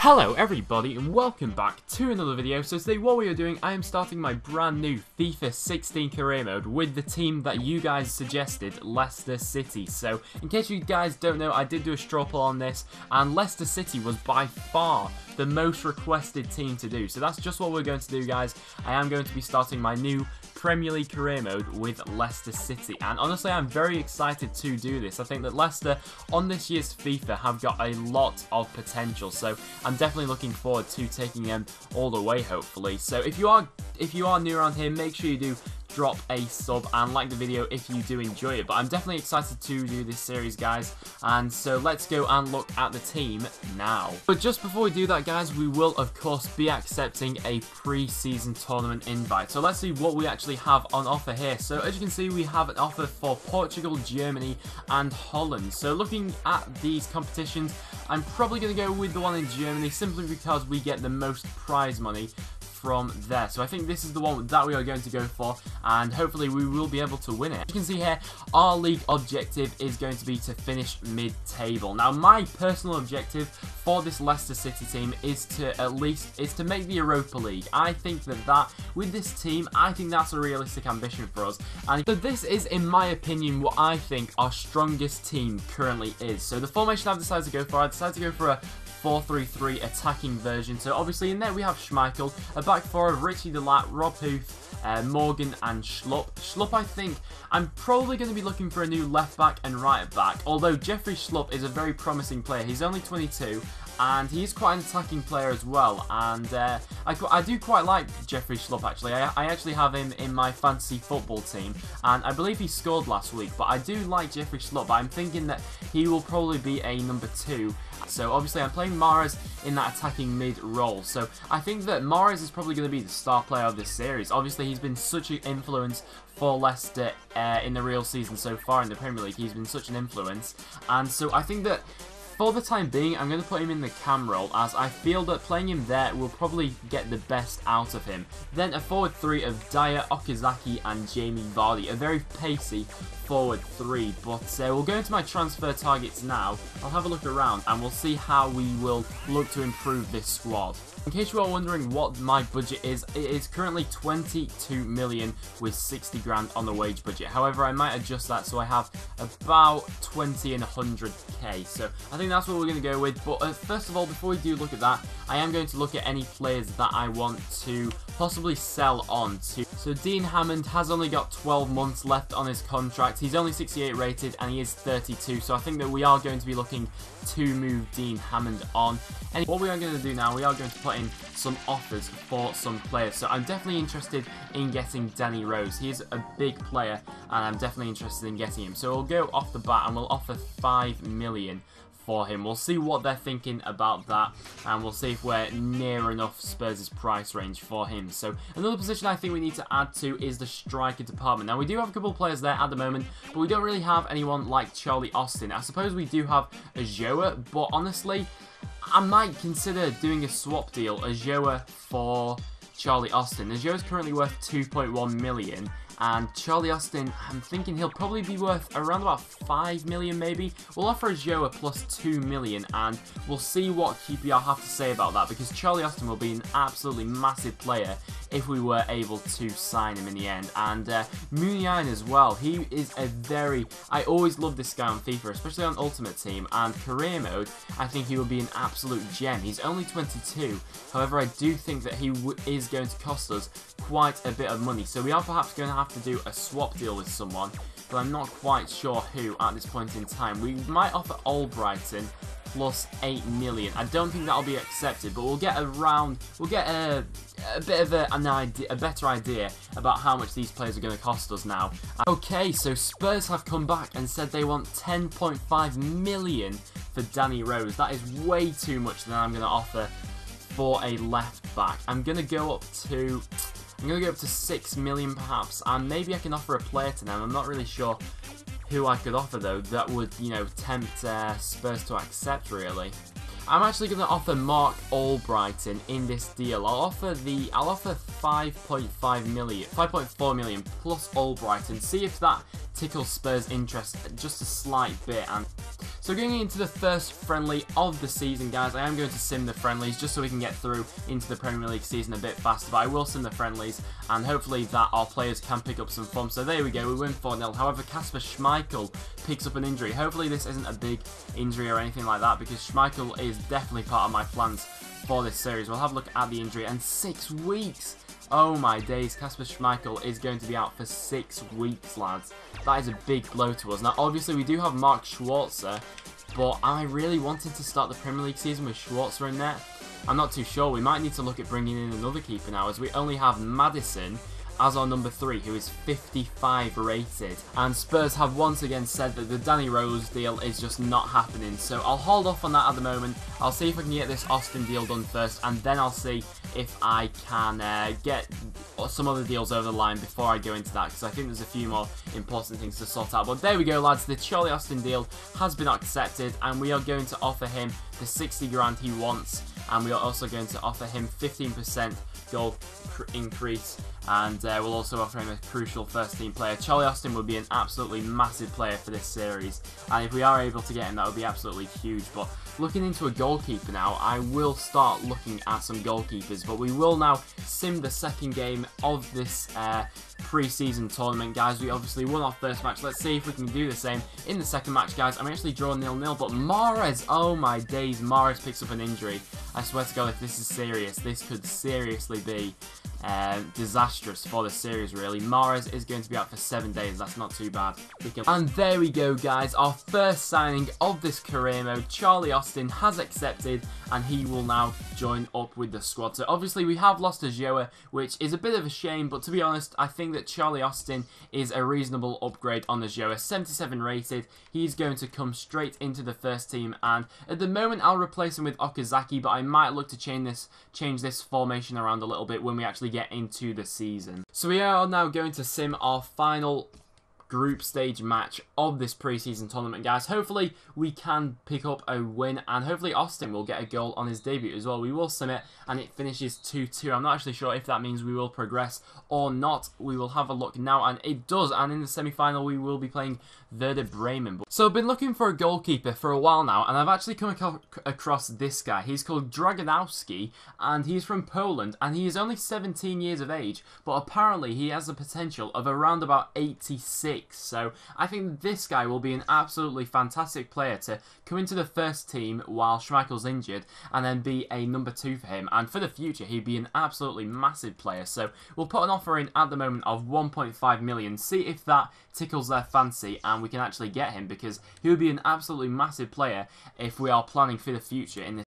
Hello everybody and welcome back to another video. So today what we are doing, I am starting my brand new FIFA 16 career mode with the team that you guys suggested, Leicester City. So in case you guys don't know, I did do a straw poll on this and Leicester City was by far the most requested team to do. So that's just what we're going to do, guys. I am going to be starting my new Premier League career mode with Leicester City, and honestly I'm very excited to do this. I think that Leicester on this year's FIFA have got a lot of potential, so I'm definitely looking forward to taking them all the way, hopefully. So if you are new around here, make sure you do drop a sub and like the video if you do enjoy it. But I'm definitely excited to do this series, guys, and so let's go and look at the team now. But just before we do that, guys, we will of course be accepting a pre-season tournament invite. So let's see what we actually have on offer here. So as you can see, we have an offer for Portugal, Germany and Holland. So looking at these competitions, I'm probably going to go with the one in Germany simply because we get the most prize money from there. So I think this is the one that we are going to go for, and hopefully we will be able to win it. As you can see here, our league objective is going to be to finish mid-table. Now my personal objective for this Leicester City team is to make the Europa League. I think that with this team, I think that's a realistic ambition for us. And so this is, in my opinion, what I think our strongest team currently is. So the formation I've decided to go for, a 4-3-3 attacking version. So obviously in there we have Schmeichel, a back four of Richie Delat, Rob Huth, Morgan and Schlupp. Schlupp, I think I'm probably going to be looking for a new left back and right back, although Jeffrey Schlupp is a very promising player. He's only 22 and he's quite an attacking player as well, and I do quite like Jeffrey Schlupp actually. I actually have him in my fantasy football team, and I believe he scored last week, but I do like Jeffrey Schlupp. But I'm thinking that he will probably be a number 2. So obviously I'm playing Mahrez in that attacking mid role. So I think that Mahrez is probably going to be the star player of this series. Obviously he's been such an influence for Leicester in the real season so far in the Premier League. He's been such an influence, and so I think that for the time being, I'm going to put him in the cam role, as I feel that playing him there will probably get the best out of him. Then a forward 3 of Dyer, Okazaki and Jamie Vardy, a very pacey forward 3. But we'll go into my transfer targets now. I'll have a look around and we'll see how we will look to improve this squad. In case you are wondering what my budget is, it is currently 22 million with 60 grand on the wage budget. However, I might adjust that so I have about 20 and 100k. So I think that's what we're going to go with. But first of all, before we do look at that, I am going to look at any players that I want to possibly sell on to. So Dean Hammond has only got 12 months left on his contract. He's only 68 rated and he is 32. So I think that we are going to be looking to move Dean Hammond on. And what we are going to do now, we are going to put in some offers for some players. So I'm definitely interested in getting Danny Rose. He is a big player and I'm definitely interested in getting him. So we'll go off the bat and we'll offer 5 million for him. We'll see what they're thinking about that, and we'll see if we're near enough Spurs' price range for him. So another position I think we need to add to is the striker department. Now we do have a couple of players there at the moment, but we don't really have anyone like Charlie Austin. I suppose we do have Ajoa, but honestly I might consider doing a swap deal, Ajoa for Charlie Austin. Ajoa is currently worth 2.1 million. And Charlie Austin, I'm thinking he'll probably be worth around about 5 million maybe. We'll offer Ajoa plus 2 million and we'll see what QPR have to say about that, because Charlie Austin will be an absolutely massive player if we were able to sign him in the end. And Muniain as well. He is I always love this guy on FIFA, especially on Ultimate Team and career mode. I think he will be an absolute gem. He's only 22. However, I do think that he is going to cost us quite a bit of money. So we are perhaps going to have to do a swap deal with someone, but I'm not quite sure who at this point in time. We might offer Albrighton plus 8 million. I don't think that'll be accepted, but we'll get a bit of a better idea about how much these players are going to cost us now. Okay, so Spurs have come back and said they want 10.5 million for Danny Rose. That is way too much than I'm going to offer for a left back. I'm going to go up to 6 million perhaps, and maybe I can offer a player to them. I'm not really sure who I could offer though that would, tempt Spurs to accept really. I'm actually going to offer Mark Albrighton in this deal. I'll offer 5.4 million plus Albrighton. See if that tickle Spurs' interest just a slight bit. And so going into the first friendly of the season, guys, I am going to sim the friendlies just so we can get through into the Premier League season a bit faster. But I will sim the friendlies, and hopefully that our players can pick up some form. So there we go, we win 4-0. However, Kasper Schmeichel picks up an injury. Hopefully this isn't a big injury or anything like that, because Schmeichel is definitely part of my plans for this series. We'll have a look at the injury, and 6 weeks. Oh my days, Kasper Schmeichel is going to be out for 6 weeks, lads. That is a big blow to us. Now, obviously, we do have Mark Schwarzer, but I really wanted to start the Premier League season with Schwarzer in there. I'm not too sure. We might need to look at bringing in another keeper now, as we only have Madison as our number 3, who is 55 rated. And Spurs have once again said that the Danny Rose deal is just not happening. So I'll hold off on that at the moment. I'll see if I can get this Austin deal done first, and then I'll see if I can get some other deals over the line before I go into that, because I think there's a few more important things to sort out. But there we go, lads. The Charlie Austin deal has been accepted, and we are going to offer him the 60 grand he wants, and we are also going to offer him 15% goal increase, and we'll also offer him a crucial first team player. Charlie Austin would be an absolutely massive player for this series, and if we are able to get him, that would be absolutely huge. But looking into a goalkeeper now, I will start looking at some goalkeepers, but we will now sim the second game of this pre-season tournament, guys. We obviously won our first match. Let's see if we can do the same in the second match, guys. I'm actually drawing 0-0, but Mahrez, oh my days, Mahrez picks up an injury. I swear to God, if this is serious, this could seriously be disastrous for the series, really. Mahrez is going to be out for 7 days. That's not too bad. And there we go, guys. Our first signing of this career mode, Charlie Austin, has accepted, and he will now join up with the squad. So obviously we have lost Ajoa, which is a bit of a shame, but to be honest, I think that Charlie Austin is a reasonable upgrade on Ajoa. 77 rated. He's going to come straight into the first team, and at the moment I'll replace him with Okazaki, but I might look to change this formation around a little bit when we actually get into the season. So we are now going to sim our final group stage match of this preseason tournament, guys. Hopefully we can pick up a win, and hopefully Austin will get a goal on his debut as well. We will sim it, and it finishes 2-2. I'm not actually sure if that means we will progress or not. We will have a look now, and it does. And in the semi-final we will be playing Werder Bremen. So I've been looking for a goalkeeper for a while now, and I've actually come across this guy. He's called Draganowski, and he's from Poland, and he is only 17 years of age, but apparently he has the potential of around about 86. So I think this guy will be an absolutely fantastic player to come into the first team while Schmeichel's injured, and then be a number 2 for him. And for the future, he'd be an absolutely massive player. So we'll put an offer in at the moment of 1.5 million. See if that tickles their fancy, and we can actually get him, because he would be an absolutely massive player if we are planning for the future in this.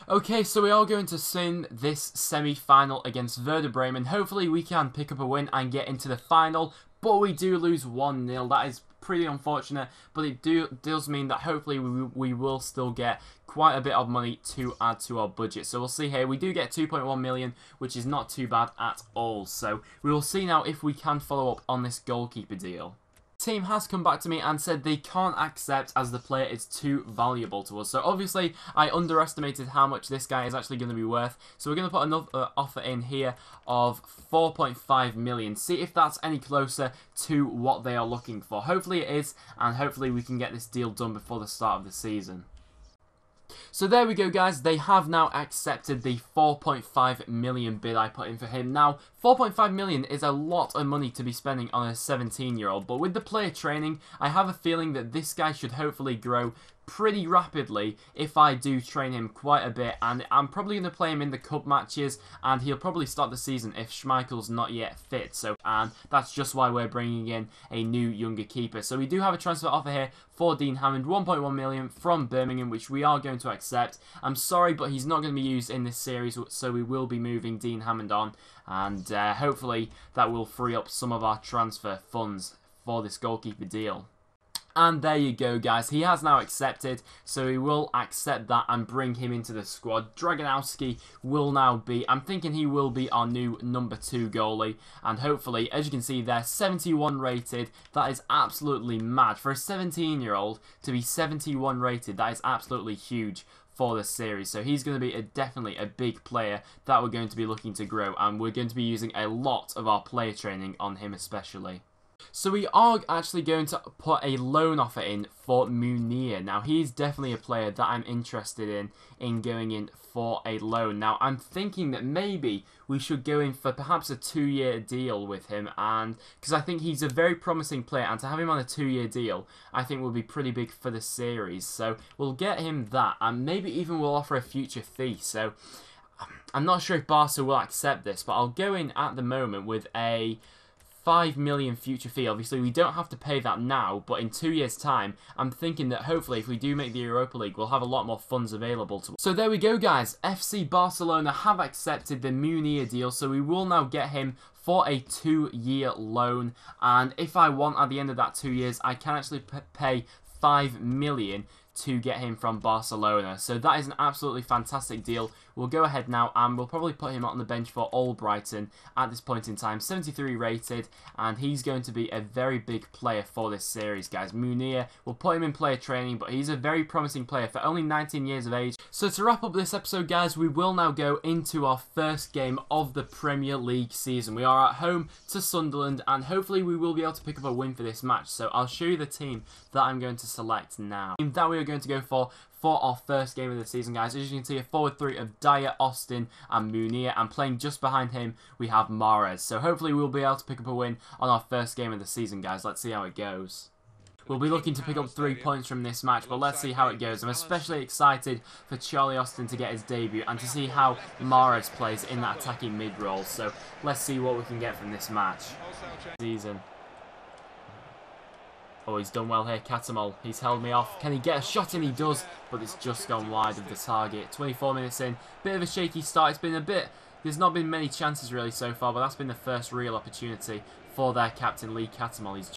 Okay, so we are going to sim this semi-final against Werder Bremen. Hopefully we can pick up a win and get into the final, but we do lose 1-0. That is pretty unfortunate, but it does mean that hopefully we will still get quite a bit of money to add to our budget. So we'll see here. We do get 2.1 million, which is not too bad at all. So we will see now if we can follow up on this goalkeeper deal. Team has come back to me and said they can't accept as the player is too valuable to us. So obviously I underestimated how much this guy is actually going to be worth. So we're going to put another offer in here of 4.5 million. See if that's any closer to what they are looking for. Hopefully it is, and hopefully we can get this deal done before the start of the season. So there we go, guys. They have now accepted the 4.5 million bid I put in for him. Now, 4.5 million is a lot of money to be spending on a 17-year-old, but with the player training, I have a feeling that this guy should hopefully grow pretty rapidly if I do train him quite a bit, and I'm probably going to play him in the cup matches, and he'll probably start the season if Schmeichel's not yet fit. So, and that's just why we're bringing in a new younger keeper. So we do have a transfer offer here for Dean Hammond, 1.1 million from Birmingham, which we are going to accept. I'm sorry, but he's not going to be used in this series, so we will be moving Dean Hammond on, and hopefully that will free up some of our transfer funds for this goalkeeper deal. And there you go, guys. He has now accepted, so we will accept that and bring him into the squad. Draganowski will now be, I'm thinking he will be our new number 2 goalie. And hopefully, as you can see there, 71 rated. That is absolutely mad. For a 17-year-old to be 71 rated, that is absolutely huge for the series. So he's going to be definitely a big player that we're going to be looking to grow. And we're going to be using a lot of our player training on him especially. So we are actually going to put a loan offer in for Munir. Now, he's definitely a player that I'm interested in going in for a loan. Now, I'm thinking that maybe we should go in for perhaps a 2-year deal with him, and because I think he's a very promising player, and to have him on a 2-year deal, I think will be pretty big for the series. So we'll get him that, and maybe even we'll offer a future fee. So I'm not sure if Barca will accept this, but I'll go in at the moment with a 5 million future fee. Obviously, we don't have to pay that now, but in 2 years' time, I'm thinking that hopefully if we do make the Europa League, we'll have a lot more funds available to us. So there we go, guys. FC Barcelona have accepted the Munir deal, so we will now get him for a 2-year loan. And if I want, at the end of that 2 years, I can actually pay 5 million to get him from Barcelona. So that is an absolutely fantastic deal. We'll go ahead now and we'll probably put him on the bench for Albrighton at this point in time. 73 rated, and he's going to be a very big player for this series, guys. Munir, we'll put him in player training, but he's a very promising player for only 19 years of age. So to wrap up this episode, guys, we will now go into our first game of the Premier League season. We are at home to Sunderland, and hopefully we will be able to pick up a win for this match. So I'll show you the team that I'm going to select now. The team that we are going to go for our first game of the season, guys. As you can see, a forward three of Dyer, Austin and Munir, and playing just behind him we have Mahrez. So hopefully we'll be able to pick up a win on our first game of the season, guys. Let's see how it goes. We'll be looking to pick up 3 points from this match, but let's see how it goes. I'm especially excited for Charlie Austin to get his debut and to see how Mahrez plays in that attacking mid-role. So let's see what we can get from this match. Season. Oh, he's done well here, Catamol. He's held me off. Can he get a shot in? He does, but it's just gone wide of the target. 24 minutes in. Bit of a shaky start. It's been a bit... There's not been many chances really so far, but that's been the first real opportunity for their captain, Lee Catamol. He's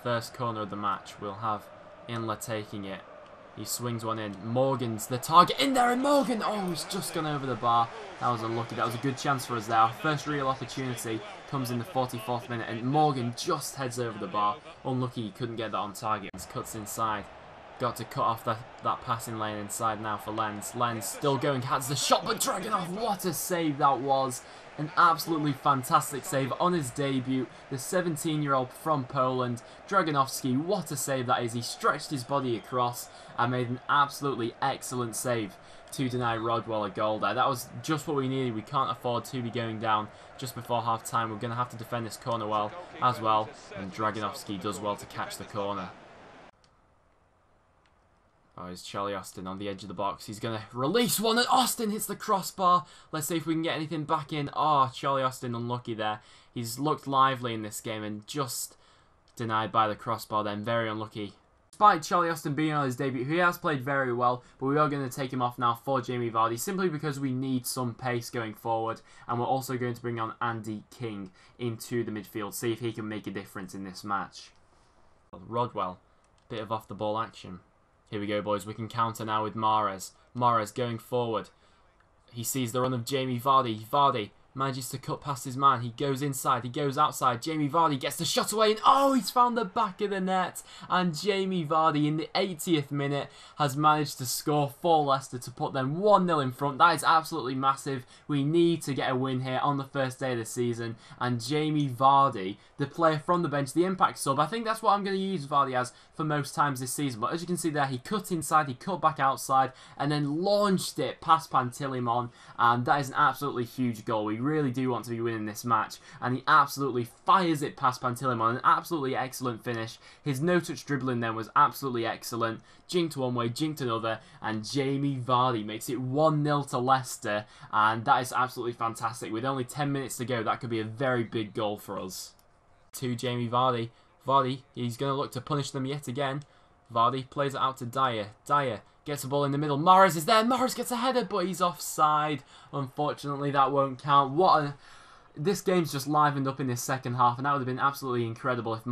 first corner of the match. We'll have Inler taking it. He swings one in. Morgan's the target. In there, and Morgan! Oh, he's just gone over the bar. That was unlucky. That was a good chance for us there. Our first real opportunity comes in the 44th minute, and Morgan just heads over the bar. Unlucky he couldn't get that on target. He cuts inside. Got to cut off that passing lane inside now for Lenz. Lenz still going, has the shot, but Dragunov, what a save that was. An absolutely fantastic save on his debut. The 17-year-old from Poland, Dragunovski, what a save that is. He stretched his body across and made an absolutely excellent save to deny Rodwell a goal there. That was just what we needed. We can't afford to be going down just before half-time. We're going to have to defend this corner well as well, and Dragunovski does well to catch the corner. Oh, it's Charlie Austin on the edge of the box. He's going to release one, and Austin hits the crossbar. Let's see if we can get anything back in. Oh, Charlie Austin unlucky there. He's looked lively in this game and just denied by the crossbar then. Very unlucky. Despite Charlie Austin being on his debut, he has played very well, but we are going to take him off now for Jamie Vardy, simply because we need some pace going forward, and we're also going to bring on Andy King into the midfield, see if he can make a difference in this match. Rodwell, bit of off-the-ball action. Here we go, boys. We can counter now with Mahrez. Mahrez going forward. He sees the run of Jamie Vardy. Vardy manages to cut past his man. He goes inside. He goes outside. Jamie Vardy gets the shot away. And oh, he's found the back of the net. And Jamie Vardy in the 80th minute has managed to score for Leicester to put them 1-0 in front. That is absolutely massive. We need to get a win here on the first day of the season. And Jamie Vardy, the player from the bench, the impact sub, I think that's what I'm going to use Vardy as for most times this season. But as you can see there, he cut inside, he cut back outside, and then launched it past Pantilimon. And that is an absolutely huge goal. We really do want to be winning this match, and he absolutely fires it past Pantilimon. An absolutely excellent finish. His no-touch dribbling then was absolutely excellent. Jinked one way, jinked another, and Jamie Vardy makes it 1-0 to Leicester, and that is absolutely fantastic. With only 10 minutes to go, that could be a very big goal for us. To Jamie Vardy. Vardy, he's going to look to punish them yet again. Vardy plays it out to Dyer. Dyer gets the ball in the middle. Mahrez is there. Mahrez gets a header, but he's offside. Unfortunately, that won't count. This game's just livened up in this second half, and that would have been absolutely incredible if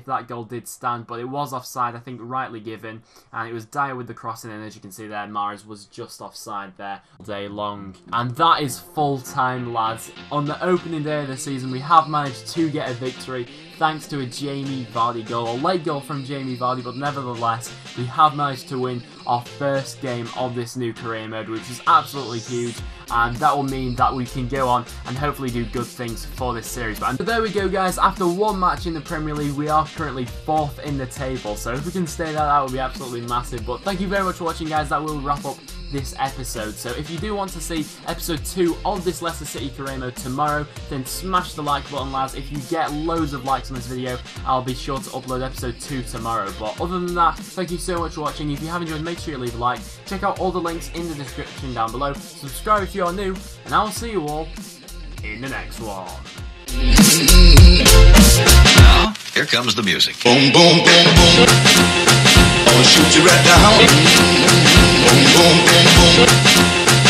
that goal did stand, but it was offside, I think rightly given, and it was Dyer with the crossing, and as you can see there, Mahrez was just offside there all day long. And that is full time, lads. On the opening day of the season, we have managed to get a victory, thanks to a Jamie Vardy goal, a late goal from Jamie Vardy, but nevertheless, we have managed to win our first game of this new career mode, which is absolutely huge, and that will mean that we can go on and hopefully do good things for this series. But there we go, guys. After one match in the Premier League, we are currently 4th in the table, so if we can stay there, that would be absolutely massive. But thank you very much for watching, guys. That will wrap up this episode. So if you do want to see episode 2 of this Leicester City career mode tomorrow, then smash the like button, lads. If you get loads of likes on this video, I'll be sure to upload episode 2 tomorrow. But other than that, thank you so much for watching. If you have enjoyed, make sure you leave a like. Check out all the links in the description down below. Subscribe if you are new, and I'll see you all in the next one. Now, here comes the music. Boom, boom, boom, boom. I'ma shoot you right down. Boom, boom, boom, boom.